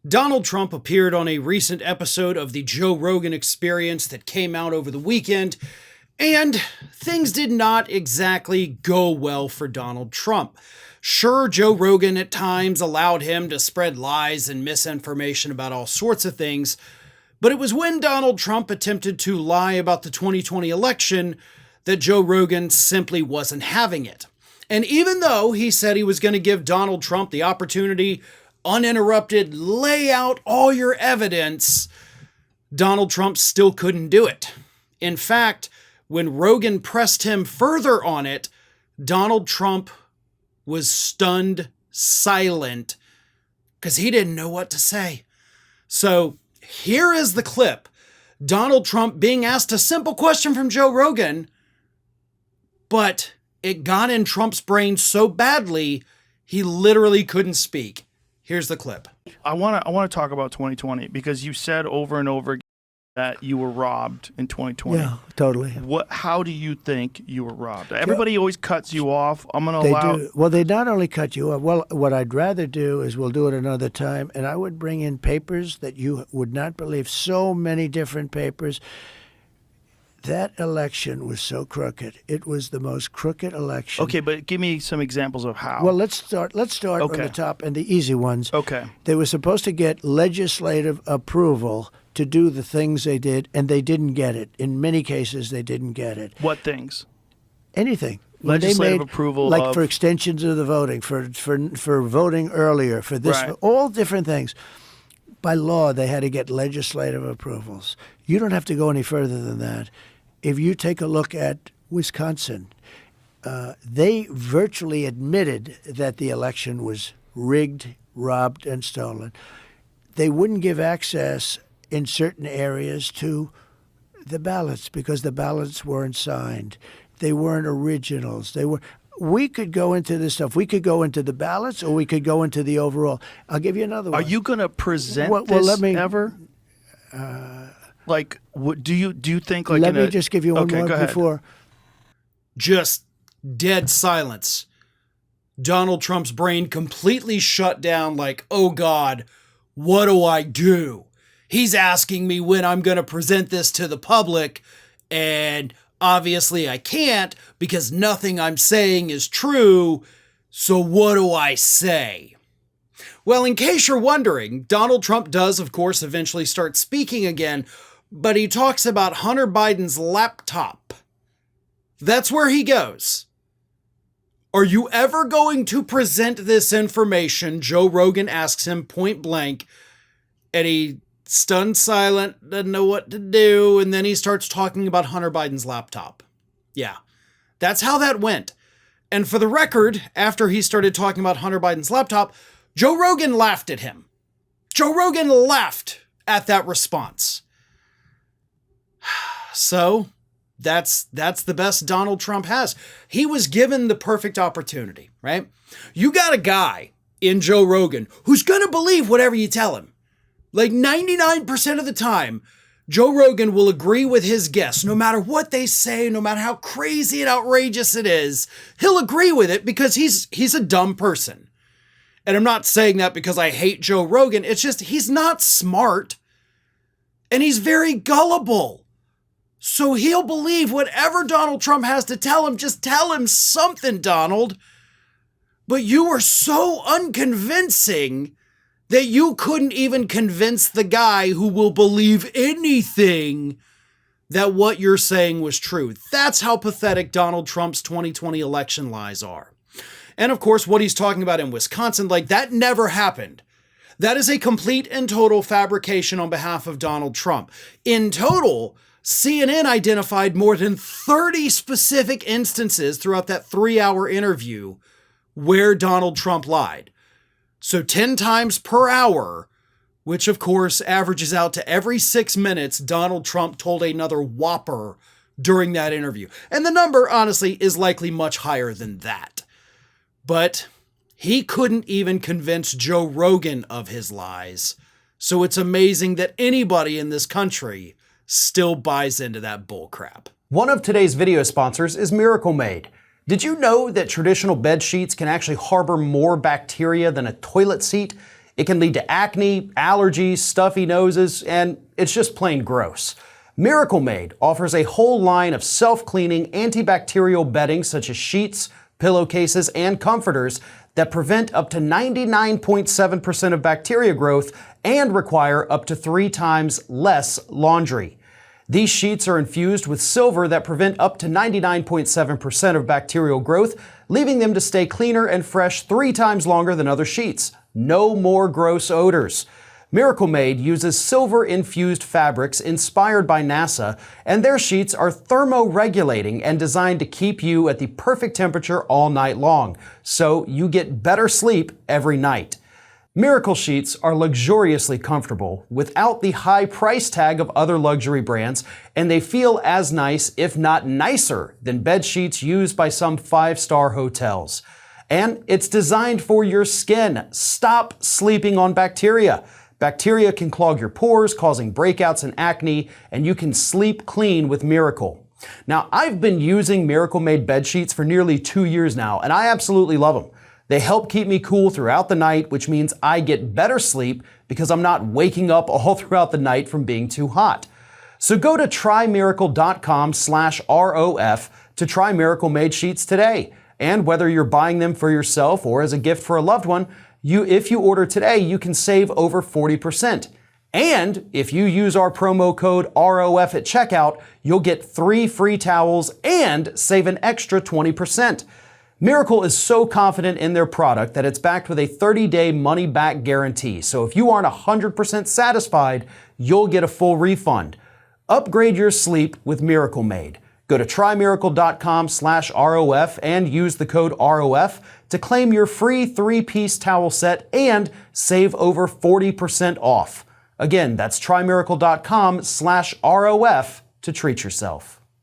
Donald Trump appeared on a recent episode of the Joe Rogan Experience that came out over the weekend, and things did not exactly go well for Donald Trump. Sure, Joe Rogan at times allowed him to spread lies and misinformation about all sorts of things, but it was when Donald Trump attempted to lie about the 2020 election that Joe Rogan simply wasn't having it. And even though he said he was going to give Donald Trump the opportunity, uninterrupted, lay out all your evidence, Donald Trump still couldn't do it. In fact, when Rogan pressed him further on it, Donald Trump was stunned silent because he didn't know what to say. So here is the clip. Donald Trump being asked a simple question from Joe Rogan, but it got in Trump's brain so badly, he literally couldn't speak. Here's the clip. I want to talk about 2020 because you said over and over again that you were robbed in 2020. Yeah, totally. How do you think you were robbed? Everybody always cuts you off. I'm going to They allow. do. Well, they not only cut you off. Well, what I'd rather do is we'll do it another time, and I would bring in papers that you would not believe. So many different papers. That election was so crooked. It was the most crooked election. Okay, but give me some examples of how. Well, let's start Okay. from the top and the easy ones. Okay. They were supposed to get legislative approval to do the things they did, and they didn't get it. In many cases, they didn't get it. What things? Anything. When Legislative they made, approval like of... for extensions of the voting, for voting earlier, for this, Right. for all different things. By law, they had to get legislative approvals. You don't have to go any further than that. If you take a look at Wisconsin, they virtually admitted that the election was rigged, robbed, and stolen. They wouldn't give access in certain areas to the ballots because the ballots weren't signed. They weren't originals. We could go into this stuff. We could go into the ballots, or we could go into the overall. I'll give you another one. Are you going to present Well, this let me- ever? Like, what do you think? Like, Let me just give you one more go ahead. before. Just dead silence. Donald Trump's brain completely shut down like, oh God, what do I do? He's asking me when I'm going to present this to the public, and obviously I can't because nothing I'm saying is true, so what do I say? Well, in case you're wondering, Donald Trump does, of course, eventually start speaking again, but he talks about Hunter Biden's laptop. That's where he goes. Are you ever going to present this information? Joe Rogan asks him point blank, and he stunned silent, doesn't know what to do, and then he starts talking about Hunter Biden's laptop. Yeah, that's how that went. And for the record, after he started talking about Hunter Biden's laptop, Joe Rogan laughed at him. Joe Rogan laughed at that response. So that's the best Donald Trump has. He was given the perfect opportunity, right? You got a guy in Joe Rogan who's going to believe whatever you tell him. Like 99% of the time, Joe Rogan will agree with his guests. No matter what they say, no matter how crazy and outrageous it is, he'll agree with it because he's a dumb person. And I'm not saying that because I hate Joe Rogan. It's just he's not smart and he's very gullible. So he'll believe whatever Donald Trump has to tell him. Just tell him something, Donald. But you were so unconvincing that you couldn't even convince the guy who will believe anything that what you're saying was true. That's how pathetic Donald Trump's 2020 election lies are. And of course, what he's talking about in Wisconsin, like that never happened. That is a complete and total fabrication on behalf of Donald Trump. In total, CNN identified more than 30 specific instances throughout that 3-hour interview where Donald Trump lied. So 10 times per hour, which of course averages out to every 6 minutes, Donald Trump told another whopper during that interview. And the number, honestly, is likely much higher than that. But he couldn't even convince Joe Rogan of his lies. So it's amazing that anybody in this country still buys into that bullcrap. One of today's video sponsors is Miracle Made. Did you know that traditional bed sheets can actually harbor more bacteria than a toilet seat? It can lead to acne, allergies, stuffy noses, and it's just plain gross. Miracle Made offers a whole line of self-cleaning antibacterial bedding such as sheets, pillowcases, and comforters that prevent up to 99.7% of bacteria growth and require up to 3 times less laundry. These sheets are infused with silver that prevent up to 99.7% of bacterial growth, leaving them to stay cleaner and fresh 3 times longer than other sheets. No more gross odors. Miracle Made uses silver-infused fabrics inspired by NASA, and their sheets are thermoregulating and designed to keep you at the perfect temperature all night long, so you get better sleep every night. Miracle Sheets are luxuriously comfortable without the high price tag of other luxury brands, and they feel as nice, if not nicer, than bed sheets used by some 5-star hotels. And it's designed for your skin. Stop sleeping on bacteria. Bacteria can clog your pores, causing breakouts and acne, and you can sleep clean with Miracle. Now, I've been using Miracle Made bed sheets for nearly 2 years now, and I absolutely love them. They help keep me cool throughout the night, which means I get better sleep because I'm not waking up all throughout the night from being too hot. So go to trymiracle.com/ROF to try Miracle Made sheets today. And whether you're buying them for yourself or as a gift for a loved one, if you order today, you can save over 40%. And if you use our promo code ROF at checkout, you'll get 3 free towels and save an extra 20%. Miracle is so confident in their product that it's backed with a 30-day money-back guarantee. So if you aren't 100% satisfied, you'll get a full refund. Upgrade your sleep with Miracle Made. Go to trymiracle.com/ROF and use the code ROF to claim your free 3-piece towel set and save over 40% off. Again, that's trymiracle.com/ROF to treat yourself.